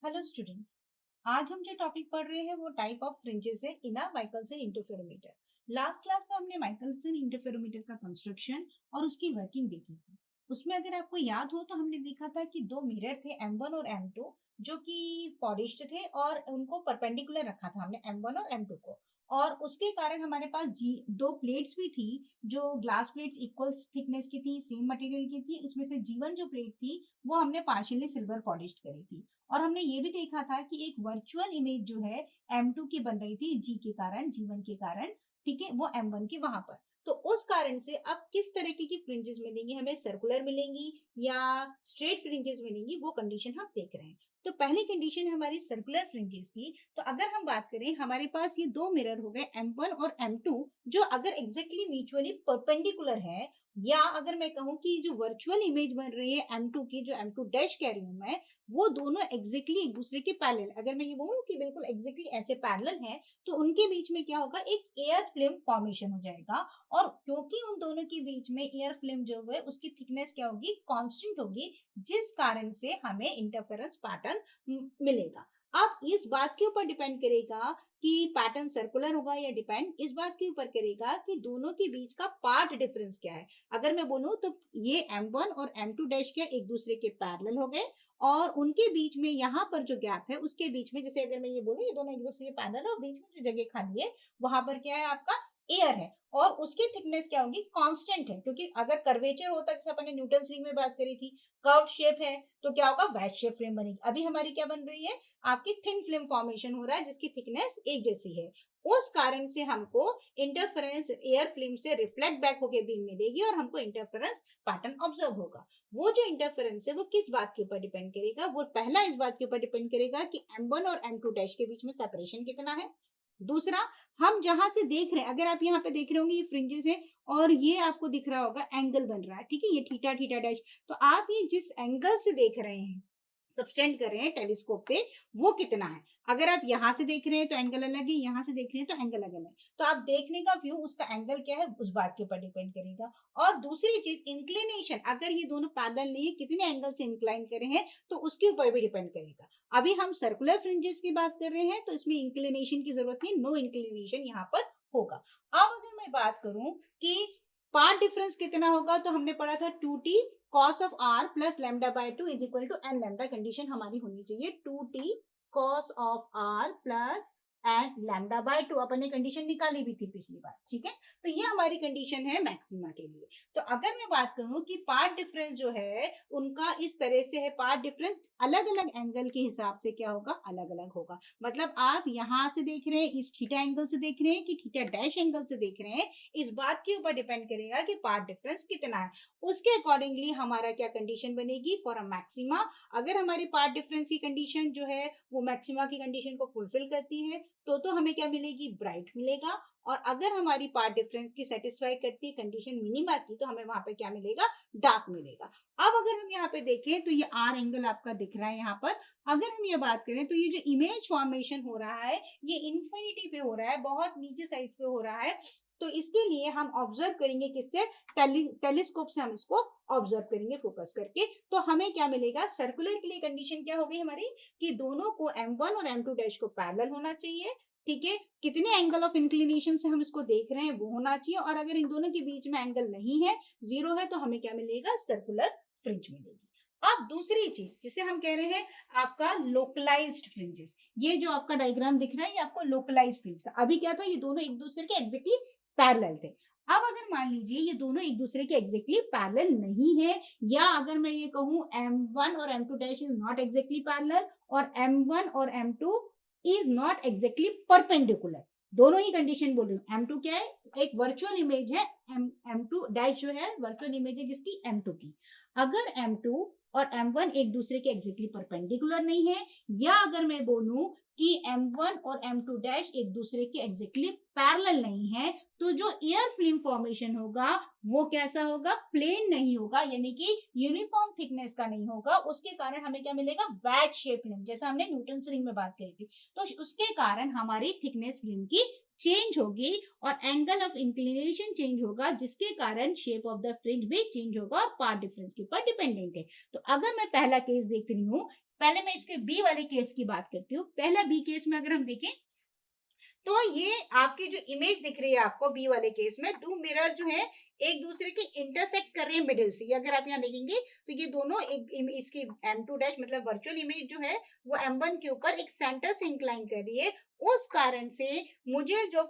Hello students. आज हम जो टॉपिक पढ़ रहे हैं वो टाइप ऑफ फ्रिंजेस है इन अ माइकलसन इंटरफेरोमीटर। लास्ट क्लास में हमने माइकलसन इंटरफेरोमीटर का कंस्ट्रक्शन और उसकी वर्किंग देखी थी। उसमें अगर आपको याद हो तो हमने देखा था कि दो मिरर थे M1 और M2 जो कि पॉलिश्ड थे और उनको परपेंडिकुलर रखा था हमने M1 और M2 को। और उसके कारण हमारे पास दो प्लेट्स भी थी जो ग्लास प्लेट्स इक्वल थिकनेस की थी, सेम मटेरियल की थी। उसमें से G1 जो प्लेट थी वो हमने पार्शियली सिल्वर पॉलिश्ड करी थी। और हमने ये भी देखा था कि एक वर्चुअल इमेज जो है M2 की बन रही थी G के कारण, G1 के कारण, ठीक है, वो M1 की वहां पर। तो उस कारण से अब किस तरीके की फ्रिंजेस मिलेंगी हमें, सर्कुलर मिलेंगी या स्ट्रेट फ्रिंजेस मिलेंगी, वो कंडीशन हम देख रहे हैं। तो पहली कंडीशन हमारी सर्कुलर फ्रिंजेस की। तो अगर हम बात करें, हमारे पास ये दो मिरर हो गए M1 और M2 जो अगर एग्जैक्टली म्यूचुअली परपेंडिकुलर है, या अगर मैं कहूं कि जो वर्चुअल इमेज बन रही है M2 की, जो M2 डैश कह रही हूं मैं, वो दोनों एग्जैक्टली एक दूसरे के पैरेलल, अगर मैं ये बोलूं कि बिल्कुल एग्जैक्टली ऐसे पैरेलल हैं, तो उनके बीच में क्या होगा, एक एयर फिल्म फॉर्मेशन हो जाएगा। और क्योंकि उन दोनों के बीच में एयर फिल्म जो है उसकी थिकनेस क्या होगी, कांस्टेंट होगी, जिस कारण से हमें इंटरफेरेंस पैटर्न मिलेगा। अब इस बात के ऊपर डिपेंड करेगा कि पैटर्न सर्कुलर होगा या डिपेंड इस बात के ऊपर करेगा कि दोनों के बीच का पार्ट डिफरेंस क्या है। अगर मैं बोलूं तो ये M1 और M2 डैश क्या एक दूसरे के पैरेलल हो गए, और उनके बीच में यहाँ पर जो गैप है उसके बीच में, जैसे अगर मैं ये बोलूं ये दोनों एक दूसरे के पैरेलल और बीच में जो जगह खाली है वहां पर क्या है, आपका एयर है। और उसकी थिकनेस क्या होगी, कांस्टेंट है, क्योंकि अगर कर्वेचर होता जैसे अपन ने न्यूटन रिंग में बात करी थी, कर्व शेप है, तो क्या होगा, वैज शेप फ्रेम बनेगी। अभी हमारी क्या बन रही है, आपकी थिन फिल्म फॉर्मेशन हो रहा है जिसकी थिकनेस एक जैसी है। उस कारण से हमको इंटरफेरेंस एयर फिल्म से रिफ्लेक्ट बैक होकर बीम मिलेगी और हमको इंटरफेरेंस पैटर्न ऑब्जर्व होगा। वो जो इंटरफेरेंस है वो किस बात के ऊपर डिपेंड करेगा, वो पहला इस बात के ऊपर डिपेंड करेगा कि M1 और M2 डैश के बीच में सेपरेशन कितना है। दूसरा, हम जहां से देख रहे हैं, अगर आप यहाँ पे देख रहे होंगे ये फ्रिंजेस है और ये आपको दिख रहा होगा एंगल बन रहा है, ठीक है, ये थीटा थीटा डैश। तो आप ये जिस एंगल से देख रहे हैं, सबस्टेंड कर रहे हैं टेलीस्कोप पे, वो कितना है। अगर आप यहाँ से देख रहे हैं तो एंगल अलग है, यहाँ से देख रहे हैं तो एंगल अलग है। तो आप देखने का व्यू, उसका एंगल क्या है, उस बात के ऊपर डिपेंड करेगा। और दूसरी चीज इंक्लिनेशन, अगर ये दोनों पैरेलल नहीं है, कितने एंगल से इंक्लाइन करे हैं, तो उसके ऊपर भी डिपेंड करेगा। अभी हम सर्कुलर फ्रिंजेस की बात कर रहे हैं तो इसमें इंक्लिनेशन की जरूरत नहीं, नो इंक्लिनेशन यहाँ पर होगा। अब अगर मैं बात करूं कि पार्ट डिफरेंस कितना होगा, तो हमने पढ़ा था 2t cos of r plus lambda by 2 is equal to n lambda. Condition हमारी होनी चाहिए 2t cos of r plus n lambda by 2। अपन ने कंडीशन निकाली भी थी पिछली बार, ठीक है। तो ये हमारी कंडीशन है मैक्सिमा के लिए। तो अगर मैं बात करूं कि पार्ट डिफरेंस जो है उनका इस तरह से है, पार्ट डिफरेंस अलग अलग एंगल के हिसाब से क्या होगा, अलग अलग होगा। मतलब आप यहां से देख रहे हैं, इस थीटा एंगल से देख रहे हैं कि थीटा डैश एंगल से देख रहे हैं, इस बात के ऊपर डिपेंड करेगा कि पार्ट डिफरेंस कितना है। उसके अकॉर्डिंगली हमारा क्या कंडीशन बनेगी फॉर अ मैक्सिमा। अगर हमारी पार्ट डिफरेंस की कंडीशन जो है वो मैक्सिमा की कंडीशन को फुलफिल करती है तो हमें क्या मिलेगी, ब्राइट मिलेगा। और अगर हमारी पार्ट डिफरेंस की सेटिस्फाई करती है कंडीशन मिनिमा की, तो हमें वहां पे क्या मिलेगा, डार्क मिलेगा। अब अगर हम यहाँ पे देखें तो ये आर एंगल आपका दिख रहा है यहाँ पर। अगर हम ये बात करें तो ये जो इमेज फॉर्मेशन हो रहा है ये इंफिनिटी पे हो रहा है, बहुत नीचे साइड पे हो रहा है। तो इसके लिए हम ऑब्जर्व करेंगे किससे, टेलीस्कोप से हम इसको ऑब्जर्व करेंगे फोकस करके। तो हमें क्या मिलेगा, सर्कुलर के लिए कंडीशन क्या होगी हमारी, कि दोनों को M1 और M2 डैश को पैरेलल होना चाहिए, ठीक है। कितने एंगल ऑफ इंक्लिनेशन से हम इसको देख रहे हैं वो होना चाहिए, और अगर इन दोनों के बीच में एंगल नहीं है, जीरो है, तो हमें क्या मिलेगा, सर्कुलर फ्रिंज मिलेगी। अब दूसरी चीज जिसे हम कह रहे हैं आपका लोकलाइज्ड फ्रिंजेस, ये जो आपका डायग्राम दिख रहा है ये आपको लोकलाइज्ड फ्रिंज का। अभी क्या था, ये दोनों एक दूसरे के एग्जैक्टली पैरेलल थे। अब अगर मान लीजिए ये दोनों एक दूसरे के एग्जैक्टली पैरेलल नहीं है, या अगर मैं ये कहूं M1 और M2 dash is not exactly parallel, और M1 और M2 is not exactly perpendicular, दोनों ही कंडीशन बोल रही हूँ। M2 क्या है, एक वर्चुअल इमेज है, M2 डैश जो है वर्चुअल इमेज है किसकी, M2 की। अगर M2 और M1 एक दूसरे के एग्जैक्टली परपेंडिकुलर नहीं है, या अगर मैं बोलूं कि M1 और M2 डैश एक दूसरे के एग्जैक्टली पैरेलल नहीं है, तो जो एयर फिल्म फॉर्मेशन होगा वो कैसा होगा, प्लेन नहीं होगा, यानी कि यूनिफॉर्म थिकनेस का नहीं होगा। उसके कारण हमें क्या मिलेगा, वैज शेप फिल्म, जैसा हमने न्यूटन रिंग में बात करी थी। तो उसके कारण हमारी थिकनेस फिल्म की चेंज होगी और एंगल ऑफ इंक्लिनेशन चेंज होगा, जिसके कारण शेप ऑफ द फ्रिंज भी चेंज होगा और पार्ट डिफरेंस के ऊपर डिपेंडेंट है। तो अगर मैं पहला केस देख रही हूँ पहले मैं इसके बी वाले केस की बात करती हूँ। पहला बी केस में अगर हम देखें तो ये आपकी जो इमेज दिख रही है आपको बी वाले केस में, टू मिरर जो है एक दूसरे के इंटरसेक्ट कर रहे हैं मिडिल से। अगर आप यहाँ देखेंगे तो ये दोनों इसकी M2 डैश मतलब वर्चुअल इमेज जो है वो M1 के ऊपर एक सेंटर से इंक्लाइन कर रही है। उस कारण से मुझे जो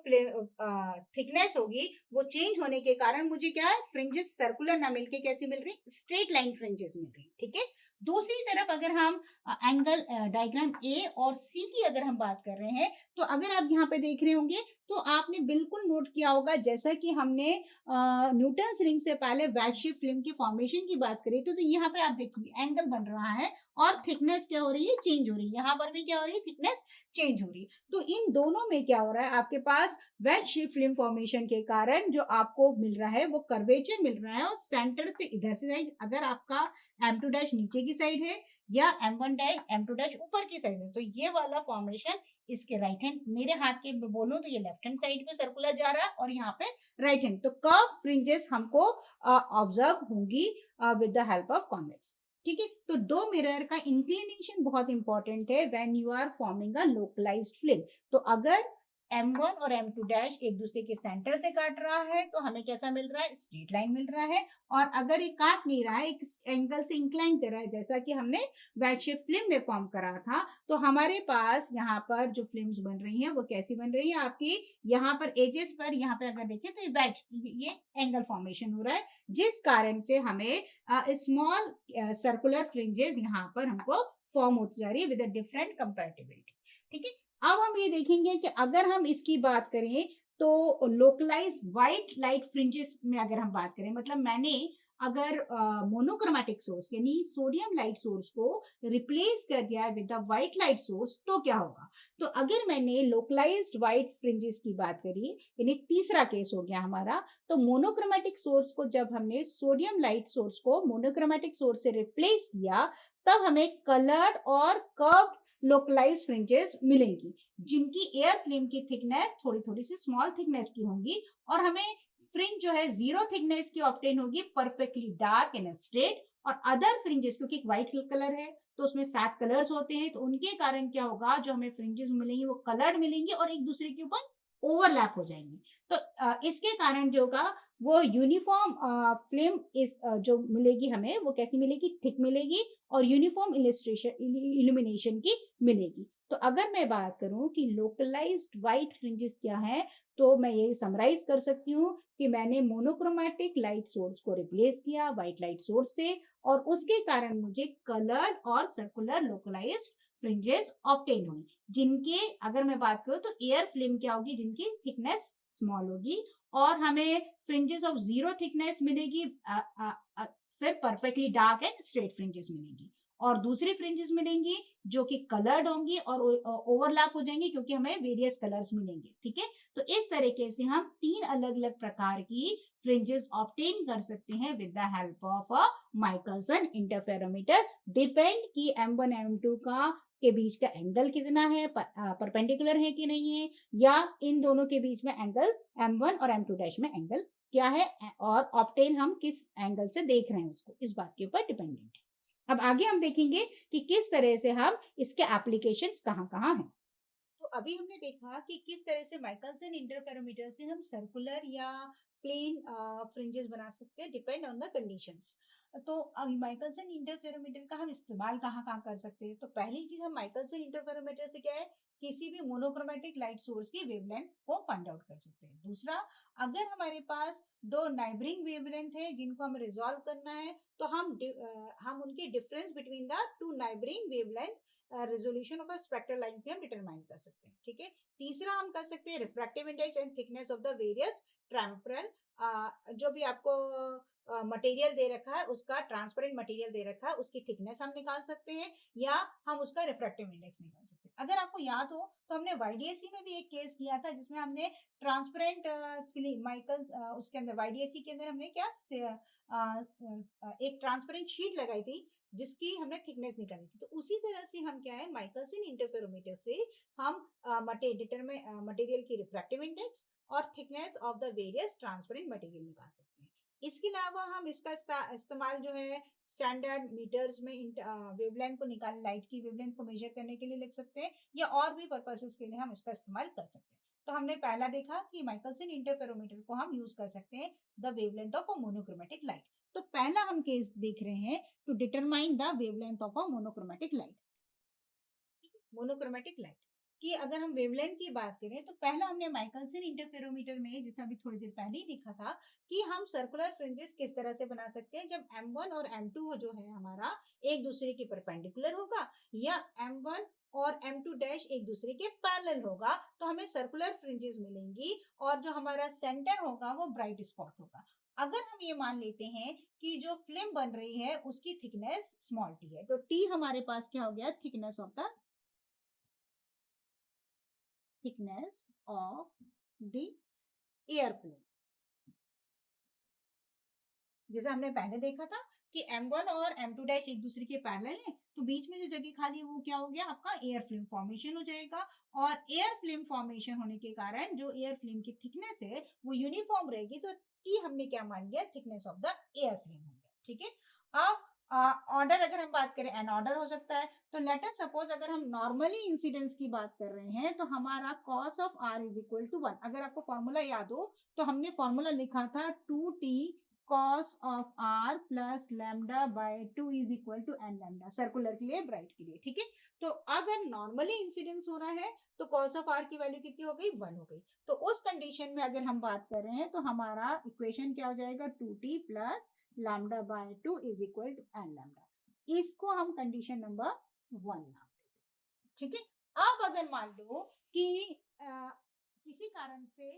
थिकनेस होगी वो चेंज होने के कारण मुझे क्या है, फ्रिंजेस सर्कुलर ना मिलके कैसी मिल रही, स्ट्रेट लाइन फ्रिंजेस मिल रही। ठीक है, दूसरी तरफ अगर हम एंगल डायग्राम ए और सी की अगर हम बात कर रहे हैं, तो अगर आप यहाँ पे देख रहे होंगे तो आपने बिल्कुल नोट किया होगा, जैसा कि हमने न्यूटन्स रिंग से पहले वैज शेप फिल्म की फॉर्मेशन की बात करी तो यहाँ पे आप देखिए एंगल बन रहा है और थिकनेस क्या हो रही है, चेंज हो रही है। यहाँ पर भी क्या हो रही है, थिकनेस चेंज हो रही है। तो इन दोनों में क्या हो रहा है, आपके पास वेज शेप फिल्म फॉर्मेशन के कारण जो आपको मिल रहा है वो कर्वेचर मिल रहा है, और सेंटर से इधर से साइड अगर आपका M2 डैश नीचे की साइड है या M1 डैश M2 डैश ऊपर की साइड है, तो ये वाला फॉर्मेशन इसके राइट हैंड, मेरे हाथ के बोलूं तो ये लेफ्ट हैंड साइड में सर्कुलर जा रहा है और यहाँ पे राइट हैंड। तो कर्व फ्रिंजेस हमको ऑब्जर्व होंगी with the help of convex. ठीक है, तो दो मिरर का इंक्लिनेशन बहुत इंपॉर्टेंट है when you are forming a localized film. तो अगर M1 और M2 डैश एक दूसरे के सेंटर से काट रहा है तो हमें कैसा मिल रहा है, स्ट्रेट लाइन मिल रहा है। और अगर ये काट नहीं रहा है, एक एंगल से इंक्लाइन कर रहा है, जैसा कि हमने वेज शेप फिल्म में फॉर्म करा था, तो हमारे पास यहाँ पर जो फिल्म्स बन रही हैं वो कैसी बन रही है आपकी, यहाँ पर एजेस पर यहाँ पे अगर देखें तो ये वेज, ये एंगल फॉर्मेशन हो रहा है, जिस कारण से हमें स्मॉल सर्कुलर फ्रिंजेस यहाँ पर हमको फॉर्म होती जा रही है विद अ डिफरेंट कंपैरेटिबिलिटी। ठीक है, अब हम ये देखेंगे कि अगर हम इसकी बात करें तो लोकलाइज व्हाइट लाइट फ्रिंजेस में अगर हम बात करें, मतलब मैंने अगर मोनोक्रोमेटिक सोर्स यानी सोडियम लाइट सोर्स को रिप्लेस कर दिया है with the white light source, तो क्या होगा। तो अगर मैंने लोकलाइज्ड व्हाइट फ्रिंजेस की बात करी, यानी तीसरा केस हो गया हमारा, तो मोनोक्रोमेटिक सोर्स को जब हमने सोडियम लाइट सोर्स को मोनोक्रोमेटिक सोर्स से रिप्लेस किया, तब हमें कलर्ड और कर्व्ड लोकलाइज फ्रिंजेस मिलेंगी, जिनकी एयर फ्लेम की थिकनेस थोड़ी थोड़ी सी स्मॉल थिकनेस की होंगी, और हमें फ्रिंज जो है जीरो थिकनेस की ऑब्टेन होगी, परफेक्टली डार्क एंड स्ट्रेट। और अदर फ्रिंजेस, क्योंकि एक व्हाइट कलर है तो उसमें 7 कलर्स होते हैं, तो उनके कारण क्या होगा, जो हमें फ्रिंजेस मिलेंगी वो कलर्ड मिलेंगी और एक दूसरे के ऊपर ओवरलैप हो जाएंगे। तो इसके कारण जो होगा वो यूनिफॉर्म फ्लेम इस जो मिलेगी हमें वो कैसी मिलेगी, थिक मिलेगी और यूनिफॉर्म इल्यूमिनेशन की मिलेगी। तो अगर मैं बात करूं कि लोकलाइज्ड व्हाइट फ्रिंजेस क्या है, तो मैं ये समराइज कर सकती हूँ कि मैंने मोनोक्रोमेटिक लाइट सोर्स को रिप्लेस किया व्हाइट लाइट सोर्स से, और उसके कारण मुझे कलर्ड और सर्कुलर लोकलाइज्ड फ्रिंजेस ऑब्टेन हुई, जिनके अगर मैं बात करूं तो एयर फ्लेम क्या होगी, जिनकी थिकनेस स्मॉल होगी, और हमें फ्रिंजेस ऑफ जीरो थिकनेस मिलेगी, फिर perfectly dark and straight fringes मिलेंगी, और दूसरी फ्रिंजेस मिलेंगी जो कि कलर्ड होंगी और ओवरलैप हो जाएंगी, क्योंकि हमें वेरियस कलर्स मिलेंगे। ठीक है, तो इस तरीके से हम 3 अलग अलग प्रकार की फ्रिंजेस ऑब्टेन कर सकते हैं with the help of a Michelson interferometer. Depend कि M1 M2 का के बीच का एंगल कितना है, परपेंडिकुलर है कि नहीं है, या इन दोनों के बीच में एंगल M1 और M2 डैश में एंगल क्या है, और ऑब्टेन हम किस एंगल से देख रहे हैं उसको, इस बात के ऊपर डिपेंडेंट है। अब आगे हम देखेंगे कि किस तरह से हम इसके एप्लीकेशंस कहाँ-कहाँ हैं। तो अभी हमने देखा कि किस तरह से माइकलसन इंटरफेरोमीटर से हम सर्कुलर या प्लेन फ्रिंजेस बना सकते हैं, डिपेंड ऑन द कंडीशंस। तो माइकलसन इंटरफेरोमीटर का हम इस्तेमाल कहाँ कहाँ कर सकते हैं, तो पहली चीज हम माइकलसन इंटरफेरोमीटर से क्या है, किसी भी मोनोक्रोमेटिक लाइट सोर्स की वेवलेंथ को फाइंड आउट कर सकते हैं। दूसरा, अगर हमारे पास दो नाइबरिंग वेवलेंथ है जिनको हमें रिजॉल्व करना है, तो हम उनके difference between the two neighbouring wavelength resolution of a spectral lines भी हम डिटरमाइन कर सकते हैं। ठीक है, तीसरा हम कर सकते हैं refractive index and thickness of the various transparent, जो भी आपको मटेरियल दे रखा है, उसका ट्रांसपेरेंट मटेरियल दे रखा है उसकी थिकनेस हम निकाल सकते हैं, या हम उसका रिफ्रैक्टिव इंडेक्स निकाल सकते हैं। अगर आपको याद हो तो हमने YDSC में भी एक केस किया था जिसमें हमने ट्रांसपेरेंट माइकल उसके अंदर YDSC के अंदर हमने क्या एक ट्रांसपेरेंट शीट लगाई थी जिसकी हमने थिकनेस निकाली थी। तो उसी तरह से हम क्या है, माइकलसन इंटरफेरोमीटर से हम मटेरियल की रिफ्रैक्टिव इंडेक्स और thickness of the various transparent material निकाल सकते हैं। इसके अलावा हम इसका इस्तेमाल जो है स्टैंडर्ड मीटर्स में वेवलेंथ को निकाल लाइट की वेवलेंथ को मेजर करने के लिए लिख सकते हैं, या और भी पर्पसेस के लिए हम इसका इस्तेमाल कर सकते हैं। तो हमने पहला देखा कि माइकलसन इंटरफेरोमीटर को हम यूज कर सकते हैं the wavelength of a monochromatic light. तो पहला हम केस देख रहे हैं to determine the wavelength of a monochromatic light. Monochromatic light कि अगर हम वेवलेंथ की बात करें तो पहला हमने माइकलसन इंटरफेरोमीटर में, जैसे अभी थोड़ी देर पहले ही देखा था, कि हम सर्कुलर फ्रिंजेस किस तरह से बना सकते हैं जब M1 और M2 जो है हमारा एक दूसरे के परपेंडिकुलर होगा, या M1 और M2 डैश एक दूसरे के पैरेलल होगा, तो हमें सर्कुलर फ्रिंजेस मिलेंगी और जो हमारा सेंटर होगा वो ब्राइट स्पॉट होगा। अगर हम ये मान लेते हैं कि जो फिल्म बन रही है उसकी थिकनेस स्मॉल टी है, तो टी हमारे पास क्या हो गया, thickness of the thickness of the air film। जैसे हमने पहले देखा था कि M1 और M2 डैश एक दूसरे के पैरेलल है, तो बीच में जो जगह खाली है वो क्या हो गया, आपका एयर फिल्म फॉर्मेशन हो जाएगा। और एयर फिल्म फॉर्मेशन होने के कारण जो एयर फिल्म की थिकनेस है वो यूनिफॉर्म रहेगी, तो टी हमने क्या मान लिया, thickness of the air film हो गया। ठीक है। अब ऑर्डर अगर हम बात करें, एन ऑर्डर हो सकता है। तो लेट अस सपोज अगर हम नॉर्मली इंसिडेंस की बात कर रहे हैं तो हमारा cos of r is equal to 1। अगर आपको फॉर्मूला याद हो तो हमने फॉर्मूला लिखा था 2t cos of r plus lambda by 2 is equal to n lambda, circular के लिए, ब्राइट के लिए। ठीक है। तो अगर नॉर्मली इंसिडेंस हो रहा है तो cos ऑफ r की वैल्यू कितनी हो गई, 1 हो गई। तो उस कंडीशन में अगर हम बात कर रहे हैं तो हमारा इक्वेशन क्या हो जाएगा, 2t plus lambda by 2 is equal to n lambda. इसको हम कंडीशन नंबर 1 नाम देते हैं। ठीक है। अब अगर मान लो कि किसी कारण से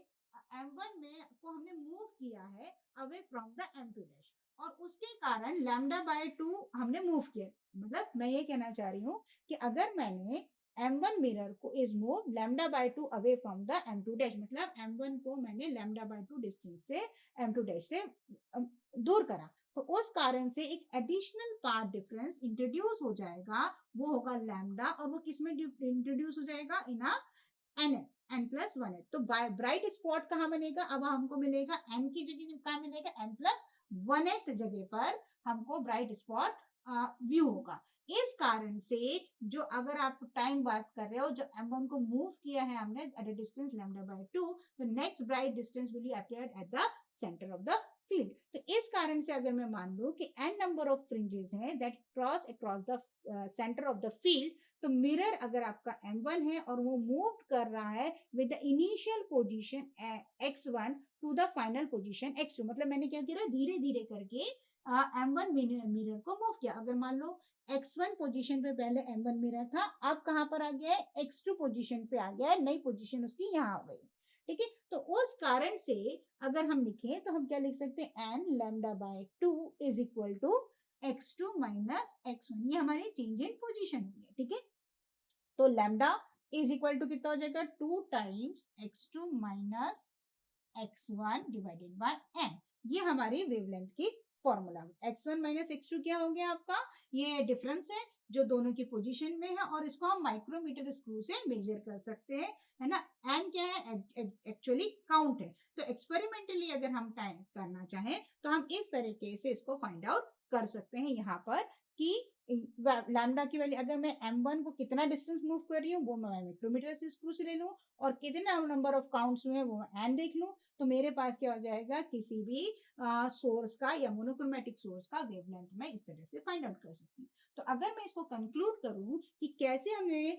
M1 में को हमने मूव किया है away from the M2 dash, और उसके कारण लैम्डा बाय 2 हमने मूव किया। मतलब मैं ये कहना चाह रही हूँ कि अगर मैंने M1 मिरर को is move lambda by 2 away from the M2 dash, मतलब M1 को मैंने लैम्डा बाय 2 डिस्टेंस से M2 डैश से दूर करा, तो उस कारण से एक एडिशनल पाथ डिफरेंस इंट्रोड्यूस हो जाएगा, वो होगा लैम्डा, और वो किस में इंट्रोड्यूस हो जाएगा, इन एन एन प्लस 1 है। तो ब्राइट स्पॉट कहाँ बनेगा, अब हमको मिलेगा एन की जगह कहाँ मिलेगा, एन प्लस 1th जगह पर हमको ब्राइट स्पॉट व्यू होगा। इस कारण से जो अगर आप टाइम बात कर रहे हो, जो M1 को मूव किया है हमने at a distance lambda by 2, तो next bright distance will be appeared at the centre of the field. तो इस कारण से अगर मैं मान लूं कि n नंबर ऑफ फ्रिंजेस हैं that cross across the centre of the field, तो मिरर अगर आपका M1 है और वो मूव कर रहा है with the initial position x1 to the final position x2, मतलब मैंने क्या किया, धीरे धीरे करके M1 मिरर को मूव किया। अगर मान लो x1 पोजीशन पे पहले M1 मिरर था, अब कहां पर आ गया है, x2 पोजीशन पे आ गया है, नई पोजीशन उसकी यहाँ आ गई। ठीक है। तो उस कारण से अगर हम लिखें तो हम क्या लिख सकते हैं, n lambda by 2 is equal to x2 minus x1, ये हमारी चेंज इन पोजीशन होगी। ठीक है। तो लैम्डा इज इक्वल टू कितना हो जाएगा, 2 times x2 minus x1 divided by n। ये हमारी वेवलेंथ की फॉर्मूला। x1 माइनस x2 क्या हो गया आपका, ये डिफरेंस है जो दोनों की पोजीशन में है, और इसको हम माइक्रोमीटर स्क्रू से मेजर कर सकते हैं, है ना। n क्या है, एक्चुअली काउंट है। तो एक्सपेरिमेंटली अगर हम टाइम करना चाहें तो हम इस तरीके से इसको फाइंड आउट कर सकते हैं यहाँ पर कि लैम्डा की वैल्यू, अगर मैं M1 को कितना डिस्टेंस मूव कर रही हूँ वो मैं माइक्रोमीटर से स्क्रू से ले लूँ, और कितना नंबर ऑफ काउंट्स हुए वो एन देख लूँ, तो मेरे पास क्या हो जाएगा, किसी भी सोर्स का या मोनोक्रोमेटिक सोर्स का वेवलेंथ मैं इस तरह से फाइंड आउट कर सकती हूँ। तो अगर मैं इसको कंक्लूड करूँ कि कैसे हमने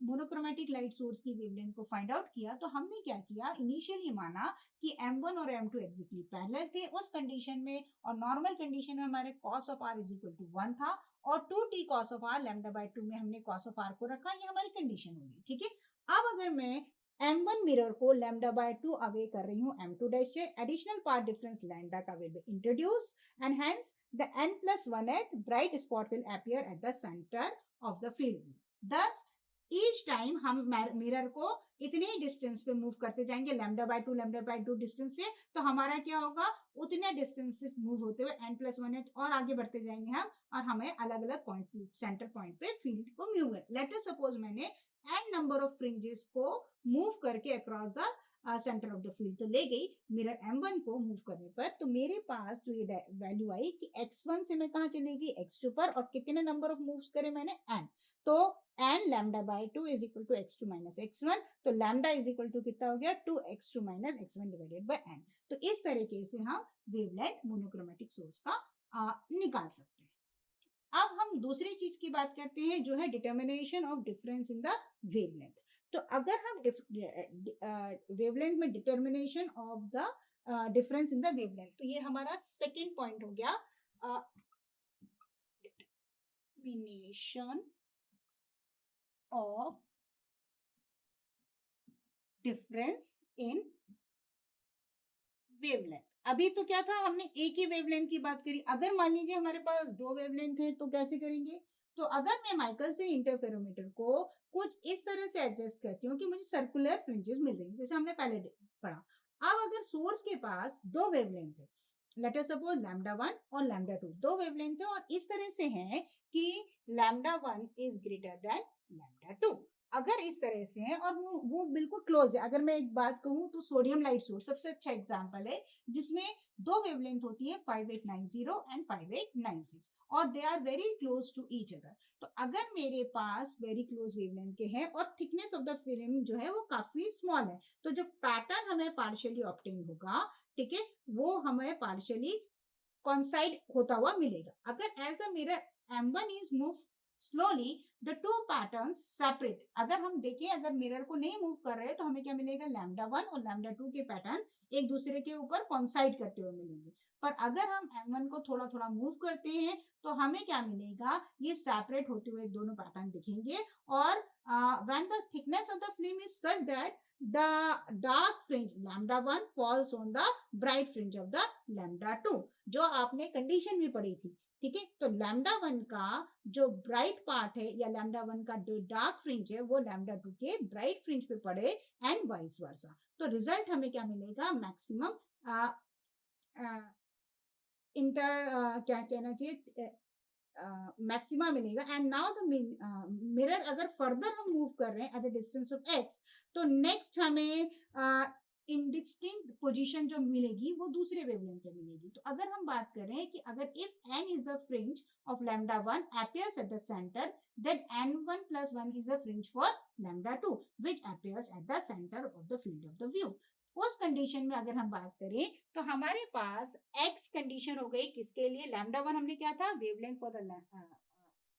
मोनोक्रोमेटिक लाइट सोर्स की वेवलेंथ को फाइंड आउट किया, तो हमने क्या किया, इनिशियली माना कि M1 और M2 एग्जैक्टली पैरेलल थे उस कंडीशन में, और नॉर्मल कंडीशन में हमारे cos of r is equal to 1 था, और 2t cos of r lambda by 2 में हमने cos ऑफ r को रखा, ये हमारी कंडीशन होगी। ठीक है। अब अगर मैं M1 मिरर को लैम्डा बाय 2 अवे कर रही हूँ M2 डैश से, एडिशनल पाथ डिफरेंस लैम्डा का will be introduce, and hence the n plus 1th bright spot will appear at the centre of the field. thus each time हम mirror को इतने ही distance पे move करते जाएंगे, lambda by 2 distance से, तो हमारा क्या होगा, उतने डिस्टेंस से मूव होते हुए n plus 1 और आगे बढ़ते जाएंगे हम, और हमें अलग अलग पॉइंट, सेंटर पॉइंट पे फील्ड को मूव कर। लेट अस सपोज मैंने n नंबर ऑफ फ्रिंजेस को मूव करके across the centre of the field तो ले गई मिरर m1 को मूव करने पर, तो मेरे पास जो ये वैल्यू आई कि x1 से मैं कहाँ चलेगी x2 पर, और कितने नंबर ऑफ मूव्स करे मैंने n, तो n lambda by 2 is equal to x2 minus x1, तो लैम्डा इज इक्वल टू कितना हो गया 2x2 minus x1 divided by n। तो इस तरीके से हम वेवलेंथ मोनोक्रोमेटिक सोर्स का निकाल सकते हैं। अब हम दूसरी चीज की बात करते हैं जो है determination of difference in the wavelength. तो अगर हम वेवलेंथ में determination of the difference in the wavelength, तो ये हमारा सेकेंड पॉइंट हो गया, determination of difference in wavelength. अभी तो क्या था, हमने एक ही वेवलेंथ की बात करी। अगर मान लीजिए हमारे पास दो वेवलेंथ है तो कैसे करेंगे, तो अगर मैं माइकलसन इंटरफेरोमीटर को कुछ इस तरह से एडजस्ट करती हूँ कि मुझे सर्कुलर फ्रिंजेस मिल रही, जैसे हमने पहले पढ़ा। अब अगर सोर्स के पास दो वेवलेंथ है, लेट अस सपोज लैम्डा 1 और लैम्डा 2, दो वेवलेंथ है और इस तरह से है कि lambda 1 is greater than lambda 2। अगर इस तरह से है और वो बिल्कुल क्लोज है, अगर मैं एक बात कहूँ तो सोडियम लाइट सोर्स सबसे अच्छा एग्जांपल है, जिसमें दो वेवलेंथ होती है 5890 एंड 5896 और they are very close to each other. तो अगर मेरे पास वेरी क्लोज वेवलेंथ के हैं और थिकनेस ऑफ द फिल्म जो है वो काफी स्मॉल है, तो जो पैटर्न हमें पार्शियली ऑब्टेन होगा, ठीक है, वो हमें पार्शियली कॉन्साइड होता हुआ मिलेगा। अगर as the mirror m1 is move slowly the two pattern separate, अगर हम देखें अगर मिरर को नहीं मूव कर रहे तो हमें क्या मिलेगा, लैम्डा 1 और लैम्डा 2 के पैटर्न एक दूसरे के ऊपर कॉन्साइड करते हुए मिलेंगे। पर अगर हम m1 को थोड़ा थोड़ा मूव करते हैं तो हमें क्या मिलेगा, ये सेपरेट होते हुए दोनों पैटर्न दिखेंगे। और when the thickness of the film is such that the dark fringe lambda 1 falls on the bright fringe of the lambda 2, जो आपने कंडीशन भी पढ़ी थी, ठीक है। तो लैम्डा 1 का जो ब्राइट पार्ट है या लैम्डा 1 का जो डार्क फ्रिंज है वो लैम्डा 2 के ब्राइट फ्रिंज पे पड़े एंड वाइस वर्सा। तो रिजल्ट हमें क्या मिलेगा, मैक्सिमम इंटर क्या कहना चाहिए, मैक्सिमा मिलेगा। एंड नाउ द मिरर अगर फर्दर हम मूव कर रहे हैं at the distance of x, तो नेक्स्ट हमें इंडिस्टिंक्ट पोजीशन जो मिलेगी वो दूसरे वेवलेंथ पे मिलेगी। तो अगर हम बात करें कि अगर if n is the fringe of lambda 1 appears at the center, then n1 plus 1 is the fringe for lambda 2 which appears at the center of the field of the view। उस कंडीशन में अगर हम बात करें तो हमारे पास x condition हो गई किसके लिए, लैम्डा 1 हमने क्या था, wavelength for the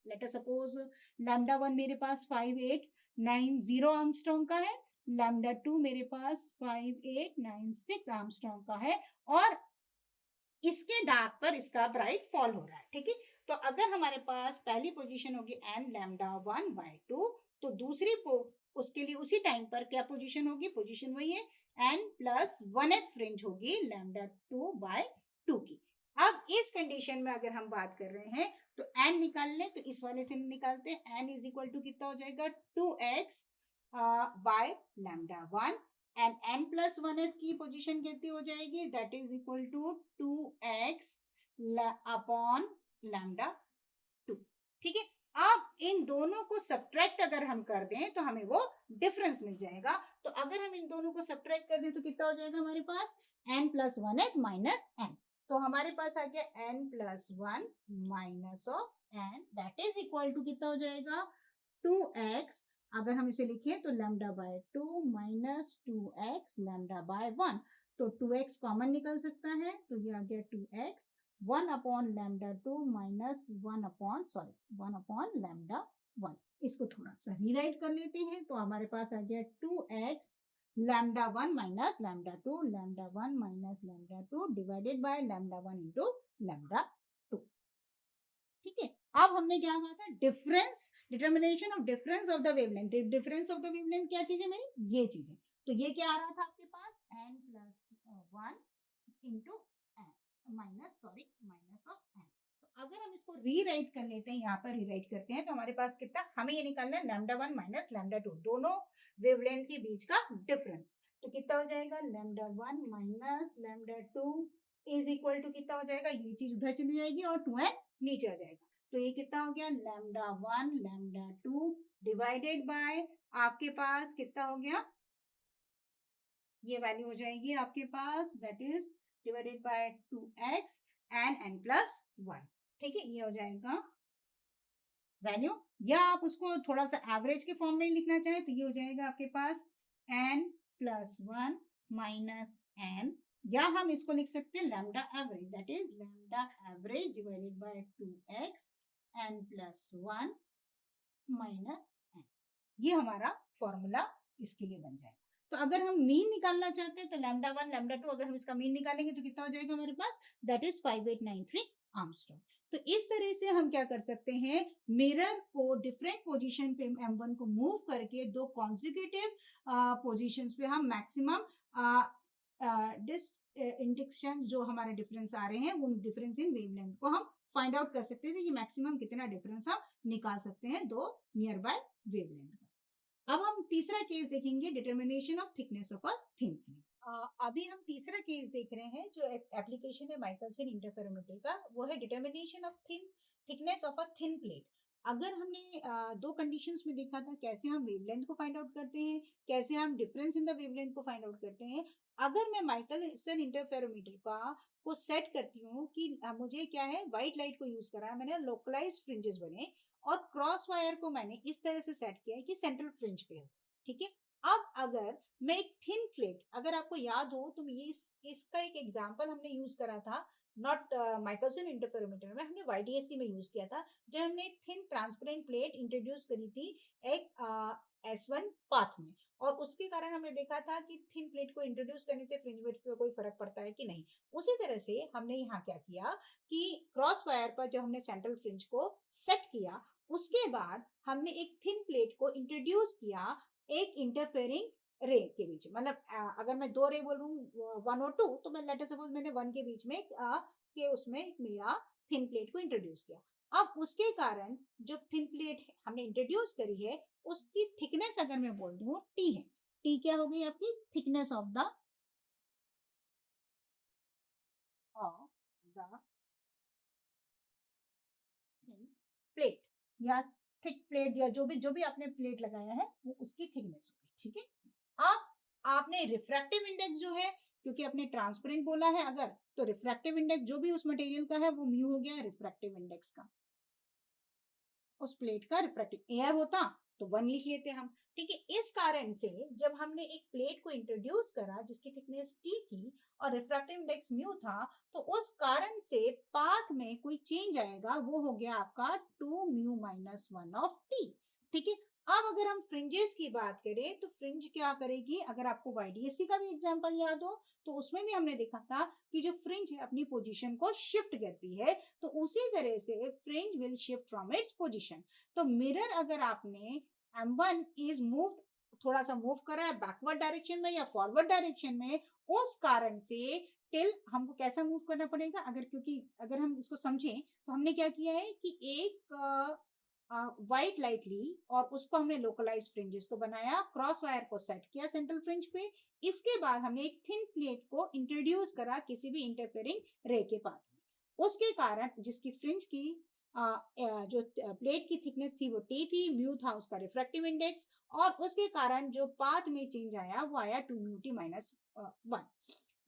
let us suppose lambda 1 मेरे पास 5890 आर्मस्ट्रांग का है, लैम्डा 2 मेरे पास 5896 आर्मस्ट्रांग का है, और इसके डार्क पर इसका ब्राइट फॉल हो रहा है, ठीक है। तो अगर हमारे पास पहली पोजीशन होगी n लैम्डा 1 बाय 2, तो दूसरी उसके लिए उसी टाइम पर क्या पोजीशन होगी, पोजीशन वही है n प्लस 1th फ्रिंज होगी लैम्डा 2 बाय 2 की। अब इस कंडीशन में अगर हम बात कर रहे हैं तो n निकाल लें, तो इस वाले से निकालते हैं, n इज इक्वल टू कितना हो जाएगा 2x by lambda 1 and n plus 1th की पोजीशन कितनी हो जाएगी, that is equal to 2x upon lambda 2, ठीक है। अब इन दोनों को सब्ट्रैक्ट अगर हम कर दें तो हमें वो डिफरेंस मिल जाएगा। तो अगर हम इन दोनों को सब्ट्रैक्ट कर दें तो कितना हो जाएगा हमारे पास, n plus 1th minus n, तो हमारे पास आ गया n plus 1 minus of n, that is equal to कितना हो जाएगा 2x। अगर हम इसे लिखें तो lambda by 2 minus 2x lambda by 1, तो 2x कॉमन निकल सकता है, तो ये आ गया 2x 1 upon lambda 2 minus 1 upon lambda 1। इसको थोड़ा सा रीराइट कर लेते हैं, तो हमारे पास आ गया 2x lambda 1 minus lambda 2, lambda 1 minus lambda 2 divided by lambda 1 into lambda 2, ठीक है। अब हमने क्या कहा था, difference, determination of difference of the wavelength. Difference of the wavelength क्या चीज है मेरी, ये चीज है। तो ये क्या आ रहा था आपके पास n plus 1 into minus of n। तो अगर हम इसको रीराइट कर लेते हैं, यहाँ पर रीराइट करते हैं, तो हमारे पास कितना, हमें ये निकालना है लैम्डा 1 माइनस लैम्डा 2, दोनों वेवलेंथ के बीच का डिफरेंस। तो कितना हो जाएगा, lambda 1 minus lambda 2 is equal to कितना हो जाएगा, ये चीज उधर चली जाएगी और 2n नीचे आ जाएगा। तो ये कितना हो गया, लैम्डा 1 लैम्डा 2 डिवाइडेड बाय आपके पास कितना हो गया ये वैल्यू हो जाएगी आपके पास, that is divided by 2x and n plus 1। ठीक है, ये हो जाएगा वैल्यू। या आप उसको थोड़ा सा एवरेज के फॉर्म में लिखना चाहें तो ये हो जाएगा आपके पास n प्लस 1 माइनस n, या हम इसको लिख सकते हैं lambda average, that is lambda average divided by 2x n plus 1 minus n। ये हमारा फॉर्मूला इसके लिए बन जाएगा। तो अगर हम मीन निकालना चाहते हैं तो लैम्डा 1 लैम्डा 2 अगर हम इसका मीन निकालेंगे तो कितना हो जाएगा हमारे पास, दैट इज 5893 आर्मस्ट्रॉन्ग। तो इस तरह से हम क्या कर सकते हैं, मिरर को डिफरेंट पोजीशन पे M1 को मूव करके दो कॉन्जिक्यूटिव पोजीशंस पे हम मैक्सिमम इंडिकेशंस जो हमारे डिफरेंस आ रहे हैं उन डिफरेंस इन वेवलेंथ को हम फाइंड आउट कर सकते हैं। तो ये मैक्सिमम कितना डिफरेंस हम निकाल सकते हैं दो नियर बाय वेवलेंथ का। अब हम तीसरा केस देखेंगे, determination of thickness of a thin film. अभी हम तीसरा केस देख रहे हैं जो एप्लीकेशन है माइकलसन इंटरफेरोमीटर का, वो है determination of thickness of a thin plate. अगर हमने दो कंडीशंस में देखा था कैसे हम वेवलेंथ को फाइंड आउट करते हैं, कैसे हम डिफरेंस इन द वेवलेंथ को फाइंड आउट करते हैं। अगर मैं माइकलसन इंटरफेरोमीटर को सेट करती हूँ कि मुझे क्या है, व्हाइट लाइट को यूज करा, मैंने लोकलाइज फ्रिंजेस बने और क्रॉस वायर को मैंने इस तरह से सेट किया है कि सेंट्रल फ्रिंज पे हो। ठीक है, अब अगर मैं एक थिन प्लेट, अगर आपको याद हो तो ये इसका एक एग्जांपल हमने यूज करा था, नॉट माइकलसन इंटरफेरोमीटर में, हमने YDSC में यूज किया था जब हमने थिन ट्रांसपेरेंट प्लेट इंट्रोड्यूस करी थी एक S1 पाथ में, और उसके कारण हमने देखा था कि थिन प्लेट को इंट्रोड्यूस करने से फ्रिंज विड्थ पे कोई फर्क पड़ता है कि नहीं। उसी तरह से हमने यहाँ क्या किया कि क्रॉस वायर पर जब हमने सेंट्रल फ्रिंज को सेट किया, उसके बाद हमने एक थिन प्लेट को इंट्रोड्यूस किया एक इंटरफेयरिंग रे के बीच। मतलब अगर मैं दो रे बोल रहा हूँ 1 और 2, तो मैं लेटर सपोज मैंने 1 के बीच में के उसमें मेरा थिन प्लेट को इंट्रोड्यूस किया। अब उसके कारण जो थिन प्लेट हमने इंट्रोड्यूस करी है उसकी थिकनेस अगर मैं बोल दूं टी है, टी क्या हो गई आपकी, थिकनेस ऑफ द प्लेट, या थिक प्लेट, या जो भी आपने प्लेट लगाया है वो उसकी थिकनेस होगी। ठीक है, अब आपने रिफ्रैक्टिव इंडेक्स जो है, क्योंकि आपने ट्रांसपेरेंट बोला है अगर, तो रिफ्रैक्टिव इंडेक्स जो भी उस मटेरियल का है वो म्यू हो गया रिफ्रैक्टिव इंडेक्स का, उस प्लेट का। रिफ्रैक्टिव एयर होता तो 1 लिख लेते हम। ठीक है, इस कारण से जब हमने एक प्लेट को इंट्रोड्यूस करा जिसकी थिकनेस टी थी और रिफ्रैक्टिव इंडेक्स म्यू था, तो उस कारण से पाथ में कोई चेंज आएगा, वो हो गया आपका 2 म्यू माइनस 1 ऑफ टी। ठीक है, अब अगर हम फ्रिंजेस की बात करें तो फ्रिंज क्या करेगी, अगर आपको YDSC का भी एग्जांपल याद हो तो उसमें भी हमने देखा था कि जो फ्रिंज है अपनी पोजीशन को शिफ्ट करती है, तो उसी तरह से fringe will shift from its position. तो मिरर अगर आपने M1 इज मूव, थोड़ा सा मूव करा है बैकवर्ड डायरेक्शन में या फॉरवर्ड डायरेक्शन में, उस कारण से टिल हमको कैसा मूव करना पड़ेगा, अगर क्योंकि अगर हम इसको समझें तो हमने क्या किया है कि एक व्हाइट लाइट ली और उसको हमने लोकलाइज फ्रिंजेस को बनाया, क्रॉस वायर को सेट किया सेंट्रल फ्रिंज पे, इसके बाद हमने एक थिन प्लेट को इंट्रोड्यूस करा किसी भी इंटरफेयरिंग रे के पाथ में। उसके कारण जिसकी फ्रिंज की जो प्लेट की थिकनेस थी वो टी थी, म्यू था उसका रिफ्रैक्टिव इंडेक्स, और उसके कारण जो पाथ में चेंज आया वो आया 2 mu T minus 1,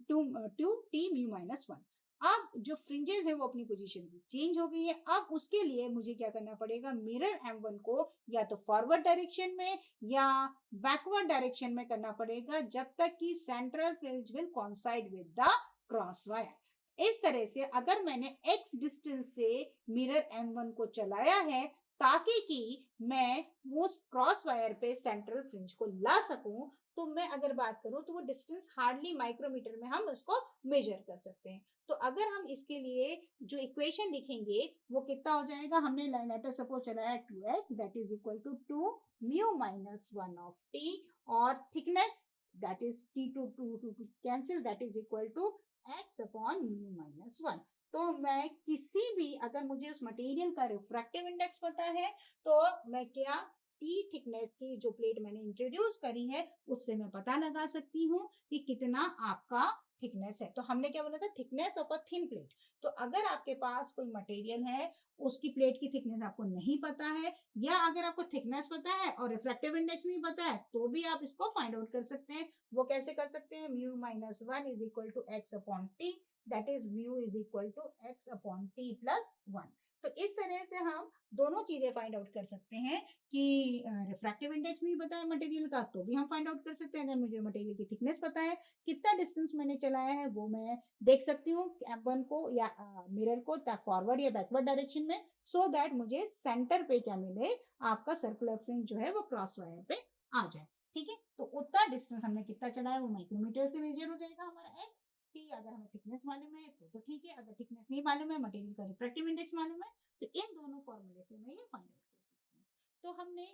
2 T mu minus 1। अब जो फ्रिंजेस है वो अपनी पोजीशन से चेंज हो गई है। अब उसके लिए मुझे क्या करना पड़ेगा, मिरर M1 को या तो फॉरवर्ड डायरेक्शन में या बैकवर्ड डायरेक्शन में करना पड़ेगा जब तक कि central fringe will coincide with the cross wire. इस तरह से अगर मैंने x डिस्टेंस से मिरर M1 को चलाया है ताकि कि मैं उस क्रॉस वायर पे सेंट्रल फ्रिंज को ला सकूं, तो मैं अगर बात करूं तो वो डिस्टेंस हार्डली माइक्रोमीटर में हम उसको मेजर कर सकते हैं। तो अगर हम इसके लिए जो इक्वेशन लिखेंगे वो कितना हो जाएगा, हमने लेटर सपोज चलाया 2x that is equal to 2 mu minus 1 of t, और thickness that is t to cancel that is equal to x upon mu minus 1। तो मैं किसी भी, अगर मुझे उस मटेरियल का रिफ्रैक्टिव इंडेक्स पता है तो मैं क्या टी थिकनेस की जो प्लेट मैंने इंट्रोड्यूस करी है उससे मैं पता लगा सकती हूँ कि कितना आपका थिकनेस है। तो हमने क्या बोला था, thickness of a thin plate. तो अगर आपके पास कोई मटेरियल है, उसकी प्लेट की थिकनेस आपको नहीं पता है, या अगर आपको थिकनेस पता है और रिफ्रैक्टिव इंडेक्स नहीं पता है, तो भी आप इसको फाइंड आउट कर सकते हैं। वो कैसे कर सकते हैं, mu minus 1 is equal to x upon t, that is mu is equal to x upon t plus 1। तो इस तरह से हम दोनों चीजें फाइंड आउट कर सकते हैं कि रिफ्रैक्टिव इंडेक्स नहीं पता है मटेरियल का, तो भी हम फाइंड आउट कर सकते हैं। अगर मुझे मटेरियल की थिकनेस पता है, कितना डिस्टेंस मैंने चलाया है, वो मैं देख सकती हूँ M1 को या मिरर को फॉरवर्ड या बैकवर्ड डायरेक्शन में, सो दैट मुझे सेंटर पे क्या मिले, आपका सर्कुलर फ्रिंज जो है वो क्रॉस वायर पे आ जाए। ठीक है, तो उतना डिस्टेंस हमने कितना चलाया वो माइक्रोमीटर से मेजर हो जाएगा हमारा एक्स। कि अगर हमें थिकनेस मालूम है तो ठीक है, अगर थिकनेस नहीं मालूम है, मटेरियल का रिफ्रैक्टिव इंडेक्स मालूम है, तो इन दोनों फॉर्मूले से मैं ये फाइंड आउट कर सकती हूँ। तो हमने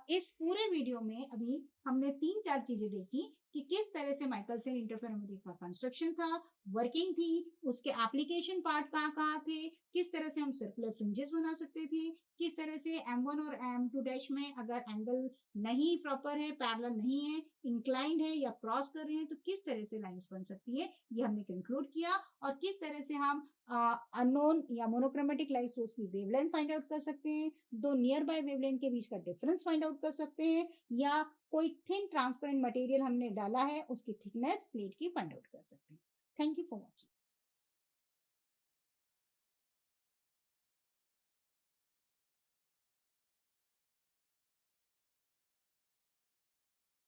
इस पूरे वीडियो में अभी हमने 3-4 चीजें देखी कि किस तरह से माइकलसन इंटरफेरोमीटर का कंस्ट्रक्शन था, वर्किंग थी, उसके एप्लीकेशन पार्ट कहाँ-कहाँ थे, किस तरह से हम सर्कुलर फ्रिंजेस बना सकते थे, किस तरह से M1 और M2 डैश में अगर एंगल नहीं प्रॉपर है, पैरेलल नहीं है, इंक्लाइंड है या क्रॉस कर रहे हैं, तो किस तरह से लाइंस बन सकती है, ये हमने कंक्लूड किया। और किस तरह से हम अननोन या मोनोक्रोमेटिक लाइट सोर्स की वेवलेंथ फाइंड आउट कर सकते हैं, दो नियर बाय वेवलेंथ के बीच का डिफरेंस फाइंड आउट कर सकते हैं, या कोई थिन ट्रांसपेरेंट मटेरियल हमने डाला है उसकी थिकनेस प्लेट की फाइंड आउट कर सकते हैं। Thank you for watching.